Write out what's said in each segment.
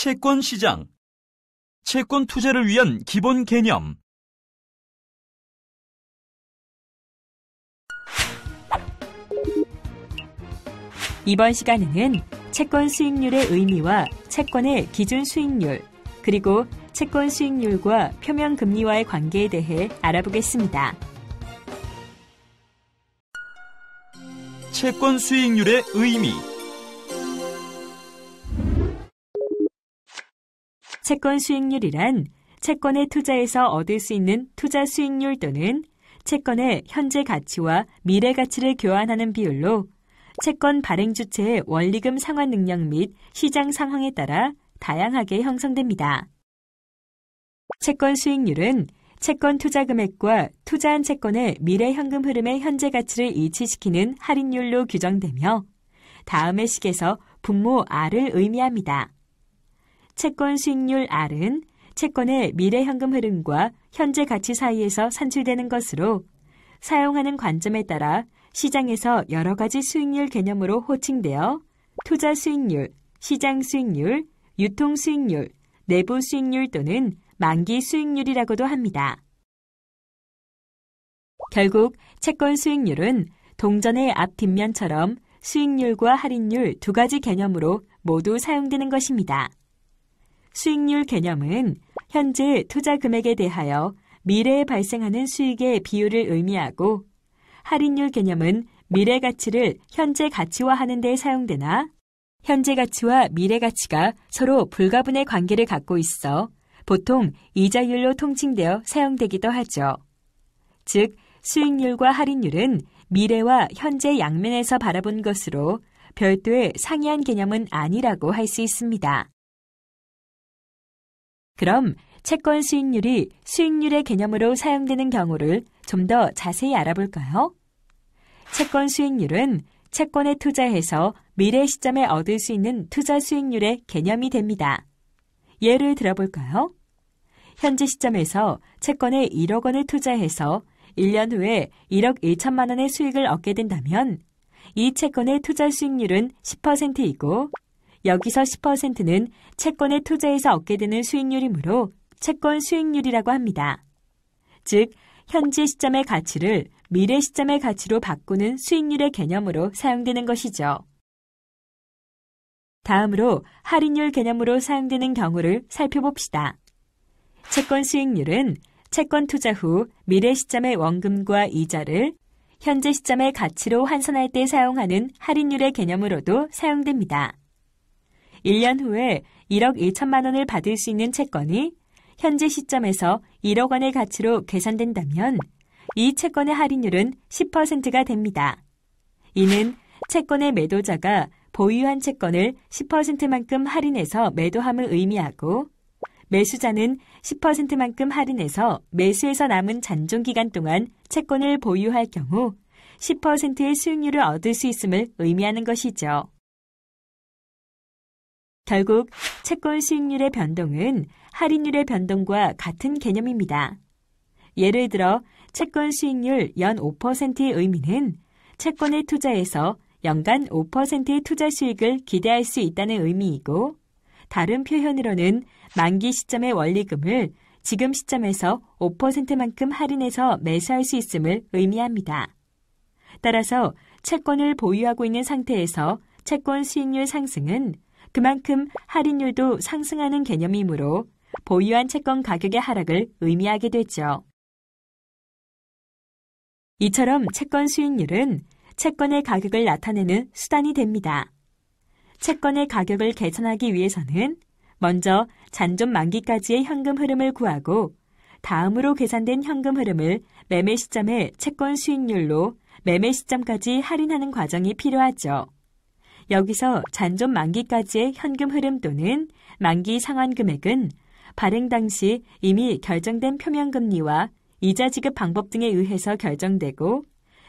채권 시장, 채권 투자를 위한 기본 개념. 이번 시간에는 채권 수익률의 의미와 채권의 기준 수익률, 그리고 채권 수익률과 표면 금리와의 관계에 대해 알아보겠습니다. 채권 수익률의 의미. 채권 수익률이란 채권에 투자해서 얻을 수 있는 투자 수익률 또는 채권의 현재 가치와 미래 가치를 교환하는 비율로 채권 발행 주체의 원리금 상환 능력 및 시장 상황에 따라 다양하게 형성됩니다. 채권 수익률은 채권 투자 금액과 투자한 채권의 미래 현금 흐름의 현재 가치를 일치시키는 할인율로 규정되며 다음의 식에서 분모 R을 의미합니다. 채권 수익률 R은 채권의 미래 현금 흐름과 현재 가치 사이에서 산출되는 것으로 사용하는 관점에 따라 시장에서 여러 가지 수익률 개념으로 호칭되어 투자 수익률, 시장 수익률, 유통 수익률, 내부 수익률 또는 만기 수익률이라고도 합니다. 결국 채권 수익률은 동전의 앞 뒷면처럼 수익률과 할인율 두 가지 개념으로 모두 사용되는 것입니다. 수익률 개념은 현재 투자 금액에 대하여 미래에 발생하는 수익의 비율을 의미하고 할인율 개념은 미래 가치를 현재 가치화하는 데 사용되나 현재 가치와 미래 가치가 서로 불가분의 관계를 갖고 있어 보통 이자율로 통칭되어 사용되기도 하죠. 즉, 수익률과 할인율은 미래와 현재 양면에서 바라본 것으로 별도의 상이한 개념은 아니라고 할 수 있습니다. 그럼 채권 수익률이 수익률의 개념으로 사용되는 경우를 좀 더 자세히 알아볼까요? 채권 수익률은 채권에 투자해서 미래 시점에 얻을 수 있는 투자 수익률의 개념이 됩니다. 예를 들어볼까요? 현재 시점에서 채권에 1억 원을 투자해서 1년 후에 1억 1천만 원의 수익을 얻게 된다면 이 채권의 투자 수익률은 10%이고 여기서 10%는 채권에 투자해서 얻게 되는 수익률이므로 채권 수익률이라고 합니다. 즉, 현재 시점의 가치를 미래 시점의 가치로 바꾸는 수익률의 개념으로 사용되는 것이죠. 다음으로 할인율 개념으로 사용되는 경우를 살펴봅시다. 채권 수익률은 채권 투자 후 미래 시점의 원금과 이자를 현재 시점의 가치로 환산할 때 사용하는 할인율의 개념으로도 사용됩니다. 1년 후에 1억 1천만 원을 받을 수 있는 채권이 현재 시점에서 1억 원의 가치로 계산된다면 이 채권의 할인율은 10%가 됩니다. 이는 채권의 매도자가 보유한 채권을 10%만큼 할인해서 매도함을 의미하고 매수자는 10%만큼 할인해서 매수해서 남은 잔존 기간 동안 채권을 보유할 경우 10%의 수익률을 얻을 수 있음을 의미하는 것이죠. 결국 채권 수익률의 변동은 할인율의 변동과 같은 개념입니다. 예를 들어 채권 수익률 연 5%의 의미는 채권에 투자해서 연간 5%의 투자 수익을 기대할 수 있다는 의미이고 다른 표현으로는 만기 시점의 원리금을 지금 시점에서 5%만큼 할인해서 매수할 수 있음을 의미합니다. 따라서 채권을 보유하고 있는 상태에서 채권 수익률 상승은 그만큼 할인율도 상승하는 개념이므로 보유한 채권 가격의 하락을 의미하게 되죠. 이처럼 채권 수익률은 채권의 가격을 나타내는 수단이 됩니다. 채권의 가격을 계산하기 위해서는 먼저 잔존 만기까지의 현금 흐름을 구하고 다음으로 계산된 현금 흐름을 매매 시점의 채권 수익률로 매매 시점까지 할인하는 과정이 필요하죠. 여기서 잔존 만기까지의 현금 흐름 또는 만기 상환 금액은 발행 당시 이미 결정된 표면금리와 이자 지급 방법 등에 의해서 결정되고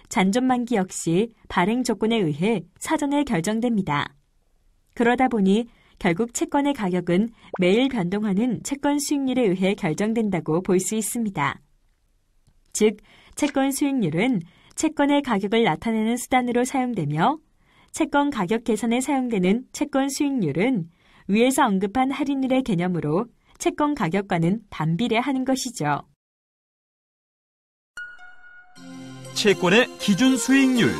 잔존 만기 역시 발행 조건에 의해 사전에 결정됩니다. 그러다 보니 결국 채권의 가격은 매일 변동하는 채권 수익률에 의해 결정된다고 볼 수 있습니다. 즉, 채권 수익률은 채권의 가격을 나타내는 수단으로 사용되며 채권 가격 계산에 사용되는 채권 수익률은 위에서 언급한 할인율의 개념으로 채권 가격과는 반비례하는 것이죠. 채권의 기준 수익률.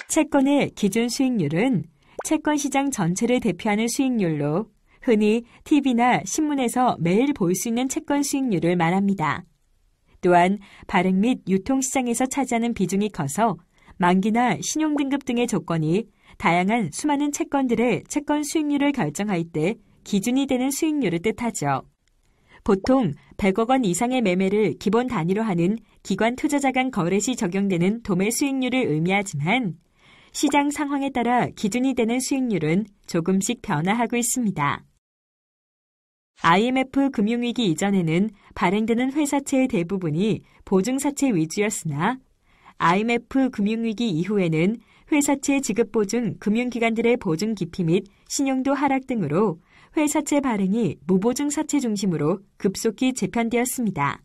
채권의 기준 수익률은 채권 시장 전체를 대표하는 수익률로 흔히 TV나 신문에서 매일 볼 수 있는 채권 수익률을 말합니다. 또한 발행 및 유통시장에서 차지하는 비중이 커서 만기나 신용등급 등의 조건이 다양한 수많은 채권들의 채권 수익률을 결정할 때 기준이 되는 수익률을 뜻하죠. 보통 100억 원 이상의 매매를 기본 단위로 하는 기관 투자자 간 거래 시 적용되는 도매 수익률을 의미하지만 시장 상황에 따라 기준이 되는 수익률은 조금씩 변화하고 있습니다. IMF 금융위기 이전에는 발행되는 회사채의 대부분이 보증사채 위주였으나 IMF 금융위기 이후에는 회사채 지급 보증 금융기관들의 보증 기피 및 신용도 하락 등으로 회사채 발행이 무보증 사채 중심으로 급속히 재편되었습니다.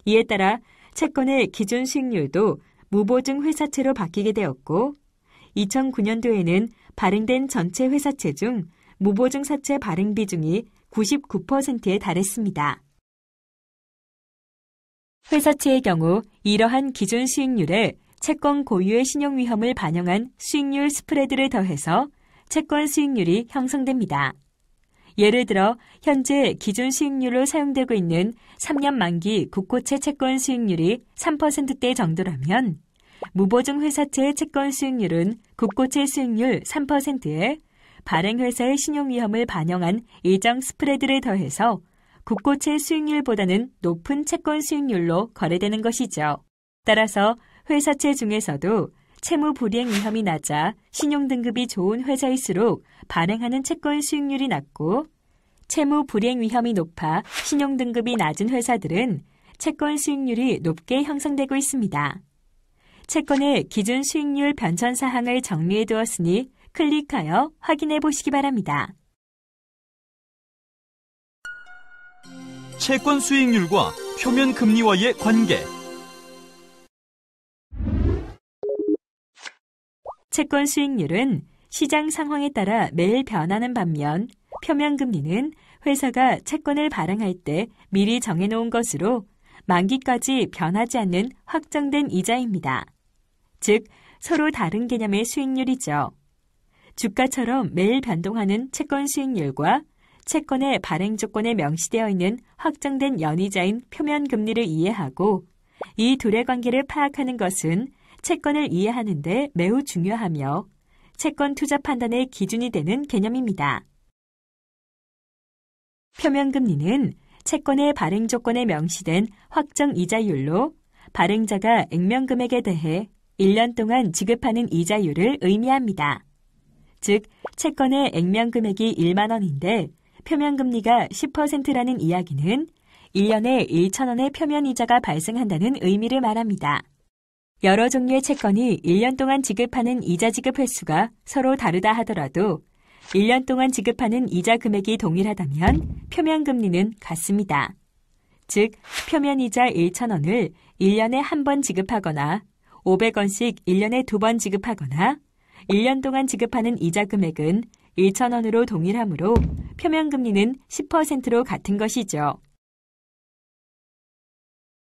이에 따라 채권의 기준 수익률도 무보증 회사채로 바뀌게 되었고 2009년도에는 발행된 전체 회사채 중 무보증 사채 발행 비중이 99%에 달했습니다. 회사채의 경우 이러한 기준 수익률에 채권 고유의 신용 위험을 반영한 수익률 스프레드를 더해서 채권 수익률이 형성됩니다. 예를 들어 현재 기준 수익률로 사용되고 있는 3년 만기 국고채 채권 수익률이 3%대 정도라면 무보증 회사채의 채권 수익률은 국고채 수익률 3%에 발행회사의 신용위험을 반영한 일정 스프레드를 더해서 국고채 수익률보다는 높은 채권 수익률로 거래되는 것이죠. 따라서 회사채 중에서도 채무 불이행 위험이 낮아 신용등급이 좋은 회사일수록 발행하는 채권 수익률이 낮고 채무 불이행 위험이 높아 신용등급이 낮은 회사들은 채권 수익률이 높게 형성되고 있습니다. 채권의 기준 수익률 변천 사항을 정리해 두었으니 클릭하여 확인해 보시기 바랍니다. 채권 수익률과 표면 금리와의 관계. 채권 수익률은 시장 상황에 따라 매일 변하는 반면 표면 금리는 회사가 채권을 발행할 때 미리 정해놓은 것으로 만기까지 변하지 않는 확정된 이자입니다. 즉, 서로 다른 개념의 수익률이죠. 주가처럼 매일 변동하는 채권 수익률과 채권의 발행 조건에 명시되어 있는 확정된 연이자인 표면 금리를 이해하고 이 둘의 관계를 파악하는 것은 채권을 이해하는 데 매우 중요하며 채권 투자 판단의 기준이 되는 개념입니다. 표면 금리는 채권의 발행 조건에 명시된 확정 이자율로 발행자가 액면 금액에 대해 1년 동안 지급하는 이자율을 의미합니다. 즉, 채권의 액면 금액이 1만 원인데 표면 금리가 10%라는 이야기는 1년에 1,000원의 표면 이자가 발생한다는 의미를 말합니다. 여러 종류의 채권이 1년 동안 지급하는 이자 지급 횟수가 서로 다르다 하더라도 1년 동안 지급하는 이자 금액이 동일하다면 표면 금리는 같습니다. 즉, 표면 이자 1,000원을 1년에 한 번 지급하거나 500원씩 1년에 2번 지급하거나 1년 동안 지급하는 이자 금액은 1,000원으로 동일하므로 표면 금리는 10%로 같은 것이죠.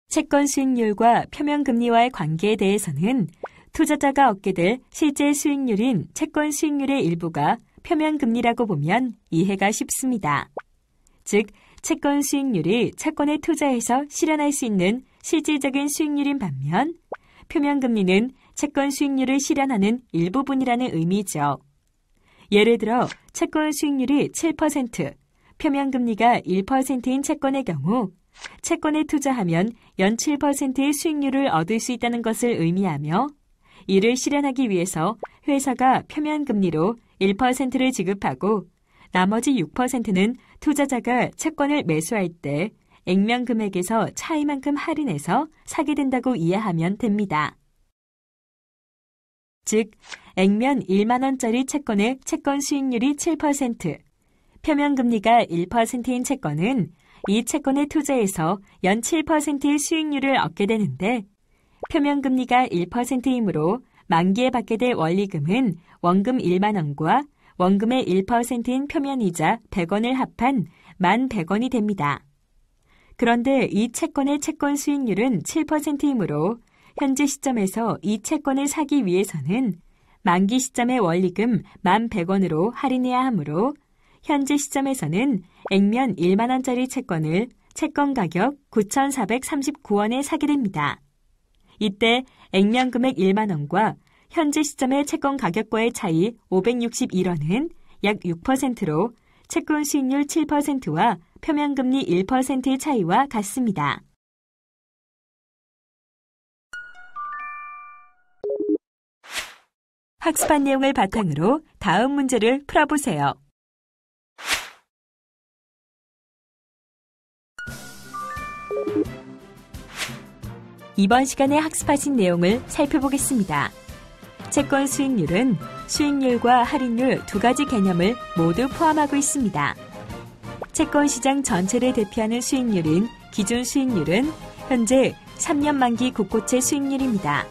채권 수익률과 표면 금리와의 관계에 대해서는 투자자가 얻게 될 실제 수익률인 채권 수익률의 일부가 표면 금리라고 보면 이해가 쉽습니다. 즉, 채권 수익률이 채권에 투자해서 실현할 수 있는 실질적인 수익률인 반면 표면 금리는 채권 수익률을 실현하는 일부분이라는 의미죠. 예를 들어 채권 수익률이 7%, 표면 금리가 1%인 채권의 경우 채권에 투자하면 연 7%의 수익률을 얻을 수 있다는 것을 의미하며 이를 실현하기 위해서 회사가 표면 금리로 1%를 지급하고 나머지 6%는 투자자가 채권을 매수할 때 액면 금액에서 차이만큼 할인해서 사게 된다고 이해하면 됩니다. 즉, 액면 1만 원짜리 채권의 채권 수익률이 7%, 표면 금리가 1%인 채권은 이 채권에 투자해서 연 7%의 수익률을 얻게 되는데 표면 금리가 1%이므로 만기에 받게 될 원리금은 원금 1만 원과 원금의 1%인 표면이자 100원을 합한 11,100원이 됩니다. 그런데 이 채권의 채권 수익률은 7%이므로 현재 시점에서 이 채권을 사기 위해서는 만기 시점의 원리금 11,100원으로 할인해야 하므로 현재 시점에서는 액면 1만 원짜리 채권을 채권 가격 9,439원에 사게 됩니다. 이때 액면 금액 1만 원과 현재 시점의 채권 가격과의 차이 561원은 약 6%로 채권 수익률 7%와 표면금리 1%의 차이와 같습니다. 학습한 내용을 바탕으로 다음 문제를 풀어보세요. 이번 시간에 학습하신 내용을 살펴보겠습니다. 채권 수익률은 수익률과 할인율 두 가지 개념을 모두 포함하고 있습니다. 채권 시장 전체를 대표하는 수익률인 기준 수익률은 현재 3년 만기 국고채 수익률입니다.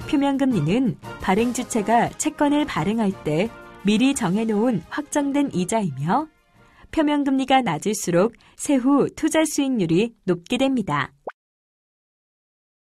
표면금리는 발행 주체가 채권을 발행할 때 미리 정해놓은 확정된 이자이며 표면금리가 낮을수록 세후 투자 수익률이 높게 됩니다.